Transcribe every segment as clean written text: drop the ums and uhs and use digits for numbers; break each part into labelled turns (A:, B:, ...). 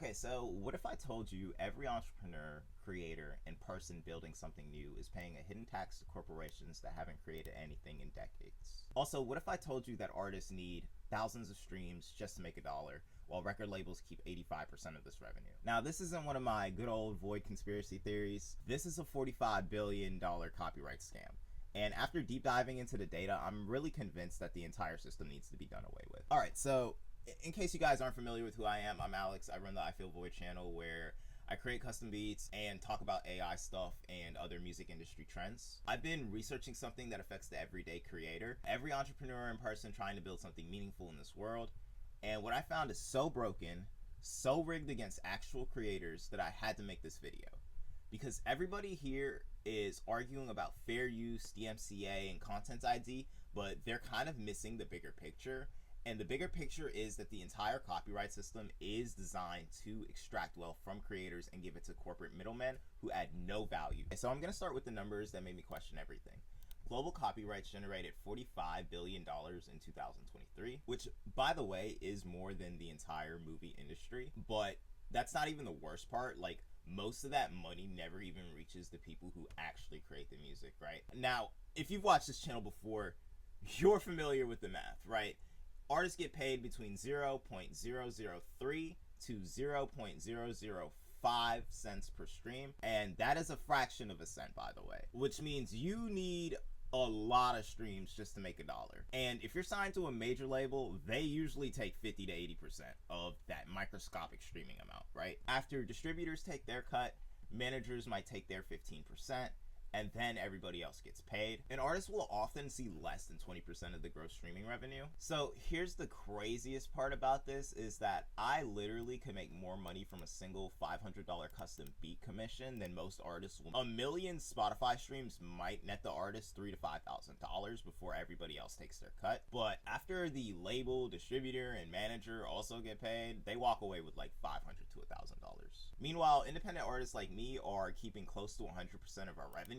A: Okay, so what if I told you every entrepreneur, creator, and person building something new is paying a hidden tax to corporations that haven't created anything in decades? Also, what if I told you that artists need thousands of streams just to make a dollar, while record labels keep 85% of this revenue? Now, this isn't one of my good old void conspiracy theories. This is a $45 billion copyright scam. And after deep diving into the data, I'm really convinced that the entire system needs to be done away with. All right, so in case you guys aren't familiar with who I am, I'm Alex. I run the I Feel Void channel where I create custom beats and talk about AI stuff and other music industry trends. I've been researching something that affects the everyday creator, every entrepreneur and person trying to build something meaningful in this world. And what I found is so broken, so rigged against actual creators that I had to make this video. Because everybody here is arguing about fair use, DMCA, and content ID, but they're kind of missing the bigger picture. And the bigger picture is that the entire copyright system is designed to extract wealth from creators and give it to corporate middlemen who add no value. And so I'm going to start with the numbers that made me question everything. Global copyrights generated $45 billion in 2023, which, by the way, is more than the entire movie industry. But that's not even the worst part. Like, most of that money never even reaches the people who actually create the music, right? Now, if you've watched this channel before, you're familiar with the math, right? Artists get paid between 0.003 to 0.005 cents per stream, and that is a fraction of a cent, by the way, which means you need a lot of streams just to make a dollar. And if you're signed to a major label, they usually take 50 to 80% of that microscopic streaming amount, right? After distributors take their cut, managers might take their 15%, and then everybody else gets paid. An artist will often see less than 20% of the gross streaming revenue. So here's the craziest part about this is that I literally could make more money from a single $500 custom beat commission than most artists will. A million Spotify streams might net the artist $3,000 to $5,000 before everybody else takes their cut. But after the label, distributor, and manager also get paid, they walk away with like $500 to $1,000. Meanwhile, independent artists like me are keeping close to 100% of our revenue.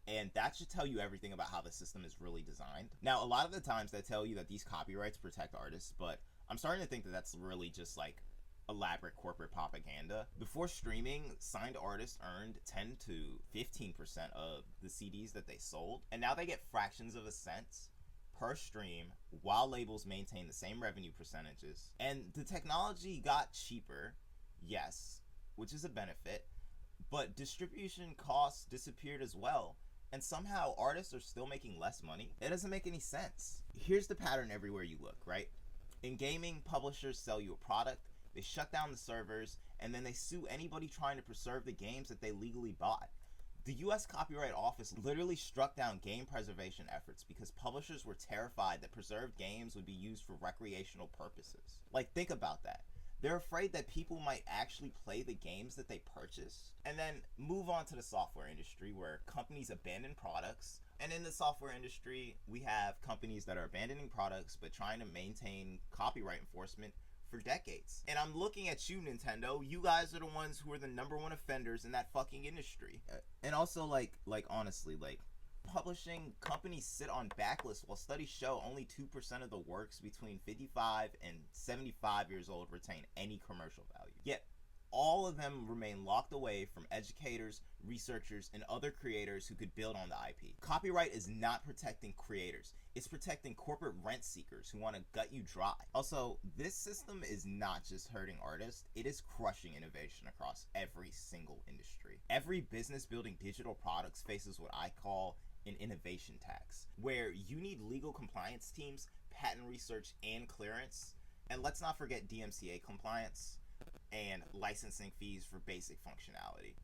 A: And that should tell you everything about how the system is really designed. Now, a lot of the times they tell you that these copyrights protect artists, but I'm starting to think that that's really just like elaborate corporate propaganda. Before streaming, signed artists earned 10 to 15% of the CDs that they sold, and now they get fractions of a cent per stream while labels maintain the same revenue percentages. And the technology got cheaper, yes, which is a benefit, but distribution costs disappeared as well, and somehow artists are still making less money. It doesn't make any sense. Here's the pattern everywhere you look, right? In gaming, publishers sell you a product, they shut down the servers, and then they sue anybody trying to preserve the games that they legally bought. The US Copyright Office literally struck down game preservation efforts because publishers were terrified that preserved games would be used for recreational purposes. Like, think about that. They're afraid that people might actually play the games that they purchased. And then move on to the software industry, where companies abandon products. And in the software industry, we have companies that are abandoning products but trying to maintain copyright enforcement for decades. And I'm looking at you, Nintendo. You guys are the ones who are the #1 offenders in that fucking industry. And also, honestly, publishing companies sit on backlists while studies show only 2% of the works between 55 and 75 years old retain any commercial value. Yet all of them remain locked away from educators, researchers, and other creators who could build on the IP. Copyright is not protecting creators. It's protecting corporate rent seekers who want to gut you dry. Also, this system is not just hurting artists, it is crushing innovation across every single industry. Every business building digital products faces what I call an innovation tax, where you need legal compliance teams, patent research, and clearance. And let's not forget DMCA compliance and licensing fees for basic functionality.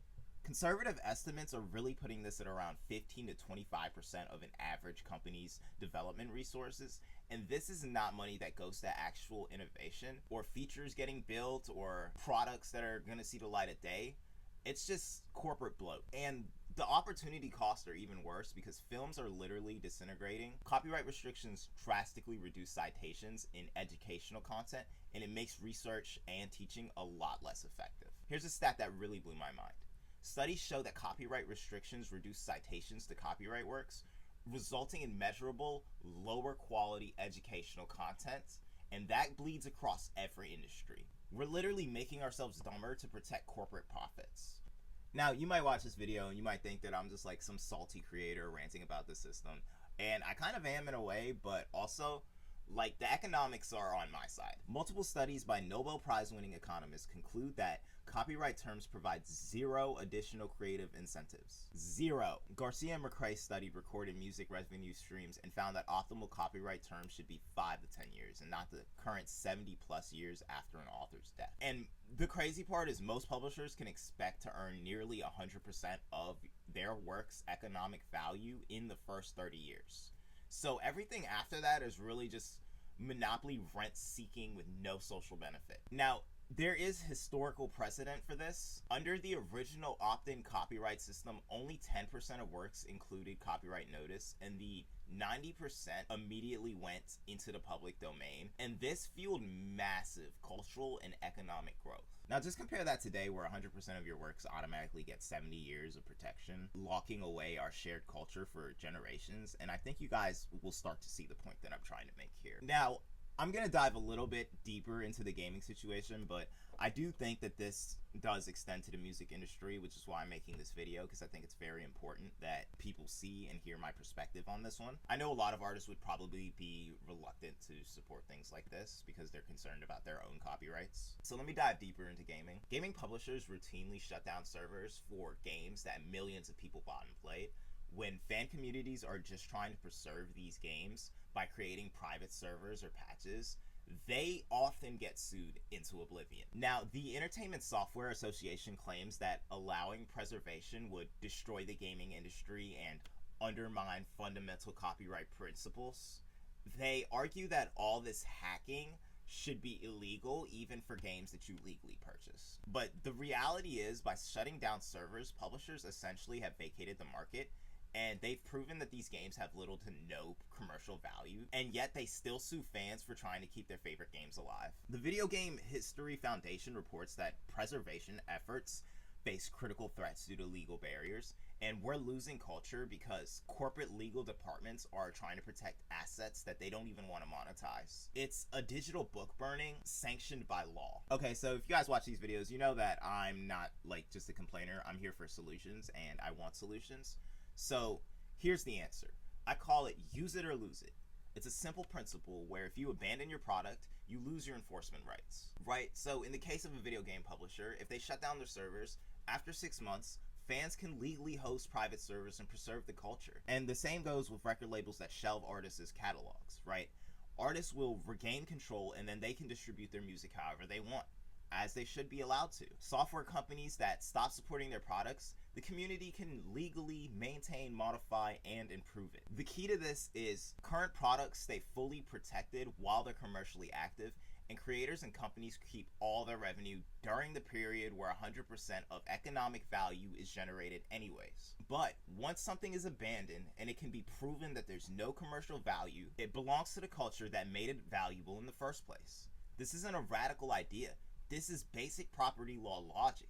A: Conservative estimates are really putting this at around 15 to 25% of an average company's development resources, and this is not money that goes to actual innovation or features getting built or products that are going to see the light of day. It's just corporate bloat. And the opportunity costs are even worse because films are literally disintegrating. Copyright restrictions drastically reduce citations in educational content, and it makes research and teaching a lot less effective. Here's a stat that really blew my mind. Studies show that copyright restrictions reduce citations to copyright works, resulting in measurable, lower quality educational content, and that bleeds across every industry. We're literally making ourselves dumber to protect corporate profits. Now, you might watch this video and you might think that I'm just like some salty creator ranting about the system. And I kind of am in a way, but also, like, the economics are on my side. Multiple studies by Nobel Prize winning economists conclude that copyright terms provide zero additional creative incentives. Zero. Garcia and McCrae studied recorded music revenue streams and found that optimal copyright terms should be 5 to 10 years and not the current 70 plus years after an author's death. And the crazy part is most publishers can expect to earn nearly 100% of their work's economic value in the first 30 years. So everything after that is really just monopoly rent seeking with no social benefit. Now, there is historical precedent for this. Under the original opt-in copyright system, only 10% of works included copyright notice, and the 90% immediately went into the public domain, and this fueled massive cultural and economic growth. Now just compare that today, where 100% of your works automatically get 70 years of protection, locking away our shared culture for generations, and I think you guys will start to see the point that I'm trying to make here. Now, I'm going to dive a little bit deeper into the gaming situation, but I do think that this does extend to the music industry, which is why I'm making this video, because I think it's very important that people see and hear my perspective on this one. I know a lot of artists would probably be reluctant to support things like this because they're concerned about their own copyrights. So let me dive deeper into gaming. Gaming publishers routinely shut down servers for games that millions of people bought and played, when fan communities are just trying to preserve these games by creating private servers or patches. They often get sued into oblivion. Now, the Entertainment Software Association claims that allowing preservation would destroy the gaming industry and undermine fundamental copyright principles. They argue that all this hacking should be illegal even for games that you legally purchase. But the reality is, by shutting down servers, publishers essentially have vacated the market, and they've proven that these games have little to no commercial value, and yet they still sue fans for trying to keep their favorite games alive. The Video Game History Foundation reports that preservation efforts face critical threats due to legal barriers, and we're losing culture because corporate legal departments are trying to protect assets that they don't even want to monetize. It's a digital book burning sanctioned by law. Okay, so if you guys watch these videos, you know that I'm not like just a complainer. I'm here for solutions, and I want solutions. So here's the answer. I call it use it or lose it. It's a simple principle where if you abandon your product, you lose your enforcement rights, right? So in the case of a video game publisher, if they shut down their servers, after 6 months, fans can legally host private servers and preserve the culture. And the same goes with record labels that shelve artists' catalogs, right? Artists will regain control, and then they can distribute their music however they want, as they should be allowed to. Software companies that stop supporting their products, the community can legally maintain, modify, and improve it. The key to this is current products stay fully protected while they're commercially active, and creators and companies keep all their revenue during the period where 100% of economic value is generated anyways. But once something is abandoned and it can be proven that there's no commercial value, it belongs to the culture that made it valuable in the first place. This isn't a radical idea. This is basic property law logic.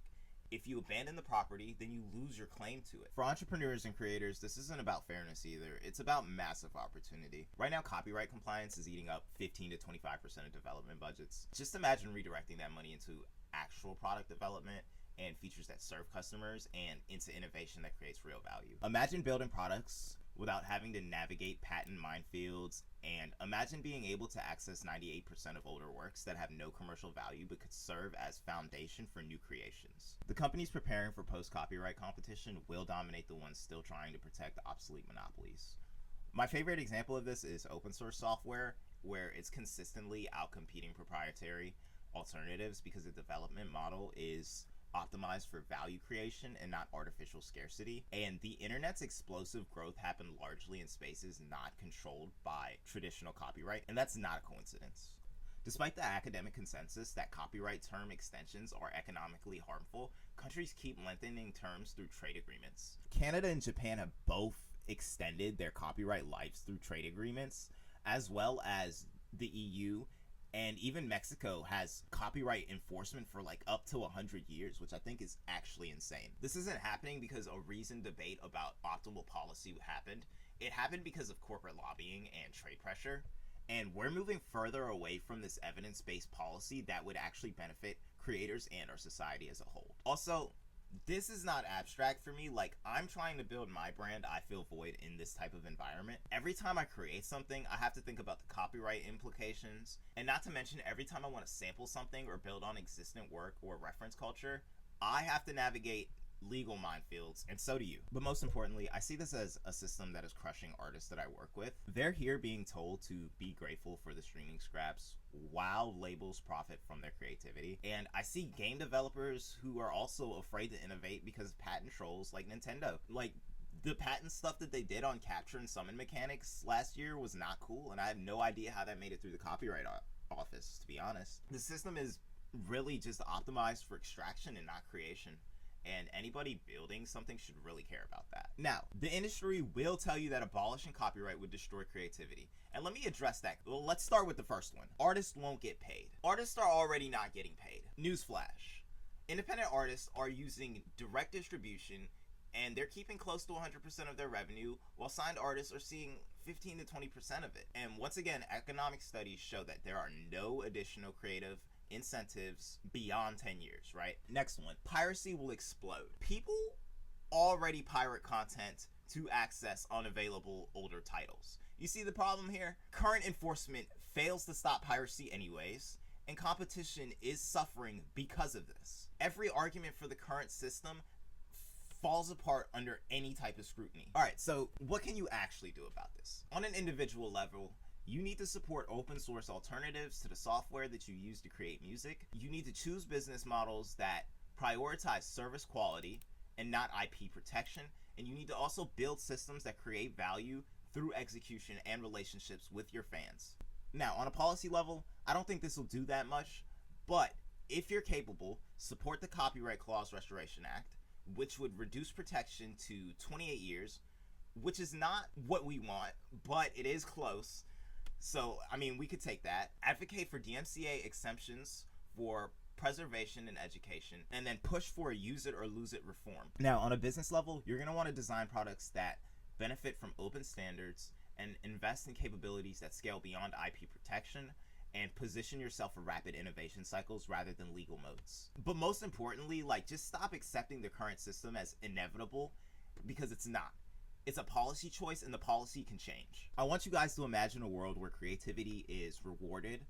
A: If you abandon the property, then you lose your claim to it. For entrepreneurs and creators, this isn't about fairness either. It's about massive opportunity. Right now, copyright compliance is eating up 15 to 25% of development budgets. Just imagine redirecting that money into actual product development and features that serve customers, and into innovation that creates real value. Imagine building products without having to navigate patent minefields, and imagine being able to access 98% of older works that have no commercial value but could serve as foundation for new creations. The companies preparing for post-copyright competition will dominate the ones still trying to protect obsolete monopolies. My favorite example of this is open source software, where it's consistently outcompeting proprietary alternatives because the development model is optimized for value creation and not artificial scarcity. And the internet's explosive growth happened largely in spaces not controlled by traditional copyright, and that's not a coincidence. Despite the academic consensus that copyright term extensions are economically harmful, countries keep lengthening terms through trade agreements. Canada and Japan have both extended their copyright lives through trade agreements, as well as the EU. And even Mexico has copyright enforcement for like up to 100 years, which I think is actually insane. This isn't happening because a reasoned debate about optimal policy happened. It happened because of corporate lobbying and trade pressure. And we're moving further away from this evidence-based policy that would actually benefit creators and our society as a whole. Also, this is not abstract for me. Like, I'm trying to build my brand, I Feel Void, in this type of environment. Every time I create something, I have to think about the copyright implications, and not to mention every time I want to sample something or build on existent work or reference culture, I have to navigate legal minefields, and so do you. But most importantly, I see this as a system that is crushing artists that I work with. They're here being told to be grateful for the streaming scraps while labels profit from their creativity. And I see game developers who are also afraid to innovate because of patent trolls like Nintendo. Like, the patent stuff that they did on capture and summon mechanics last year was not cool, and I have no idea how that made it through the copyright office, to be honest. The system is really just optimized for extraction and not creation, and anybody building something should really care about that. Now, the industry will tell you that abolishing copyright would destroy creativity, and let me address that. Well, let's start with the first one. Artists won't get paid. Artists are already not getting paid. Newsflash. Independent artists are using direct distribution, and they're keeping close to 100% of their revenue, while signed artists are seeing 15 to 20% of it. And once again, economic studies show that there are no additional creative incentives beyond 10 years, right? Next one, piracy will explode. People already pirate content to access unavailable older titles. You see the problem here? Current enforcement fails to stop piracy anyways, and competition is suffering because of this. Every argument for the current system falls apart under any type of scrutiny. Alright, so what can you actually do about this? On an individual level, you need to support open source alternatives to the software that you use to create music. You need to choose business models that prioritize service quality and not IP protection. And you need to also build systems that create value through execution and relationships with your fans. Now, on a policy level, I don't think this will do that much, but if you're capable, support the Copyright Clause Restoration Act, which would reduce protection to 28 years, which is not what we want, but it is close. So, I mean, we could take that. Advocate for DMCA exemptions for preservation and education, and then push for a use it or lose it reform. Now, on a business level, you're going to want to design products that benefit from open standards and invest in capabilities that scale beyond IP protection, and position yourself for rapid innovation cycles rather than legal modes. But most importantly, like, just stop accepting the current system as inevitable, because it's not. It's a policy choice, and the policy can change. I want you guys to imagine a world where creativity is rewarded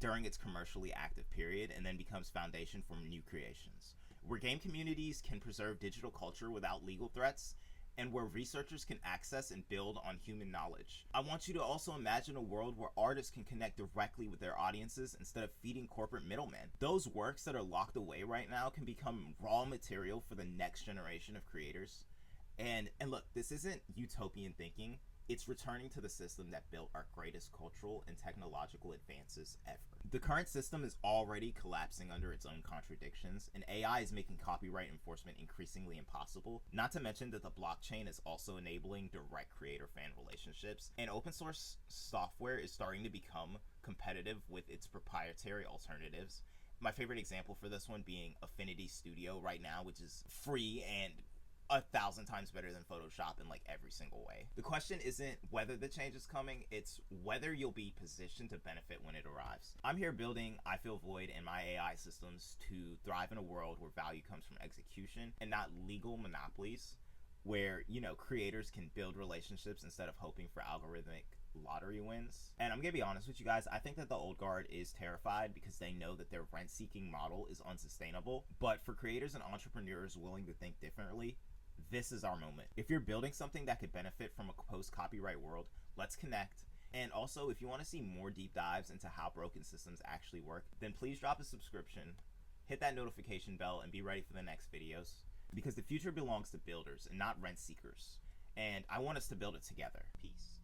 A: during its commercially active period and then becomes foundation for new creations. Where game communities can preserve digital culture without legal threats, and where researchers can access and build on human knowledge. I want you to also imagine a world where artists can connect directly with their audiences instead of feeding corporate middlemen. Those works that are locked away right now can become raw material for the next generation of creators. And look, this isn't utopian thinking. It's returning to the system that built our greatest cultural and technological advances ever. The current system is already collapsing under its own contradictions, and AI is making copyright enforcement increasingly impossible. Not to mention that the blockchain is also enabling direct creator-fan relationships, and open source software is starting to become competitive with its proprietary alternatives. My favorite example for this one being Affinity Studio right now, which is free and 1,000 times better than Photoshop in like every single way. The question isn't whether the change is coming, it's whether you'll be positioned to benefit when it arrives. I'm here building I Feel Void and my AI systems to thrive in a world where value comes from execution and not legal monopolies, where, you know, creators can build relationships instead of hoping for algorithmic lottery wins. And I'm gonna be honest with you guys, I think that the old guard is terrified because they know that their rent-seeking model is unsustainable. But for creators and entrepreneurs willing to think differently, this is our moment. If you're building something that could benefit from a post-copyright world, let's connect. And also, if you want to see more deep dives into how broken systems actually work, then please drop a subscription, hit that notification bell, and be ready for the next videos. Because the future belongs to builders and not rent seekers. And I want us to build it together. Peace.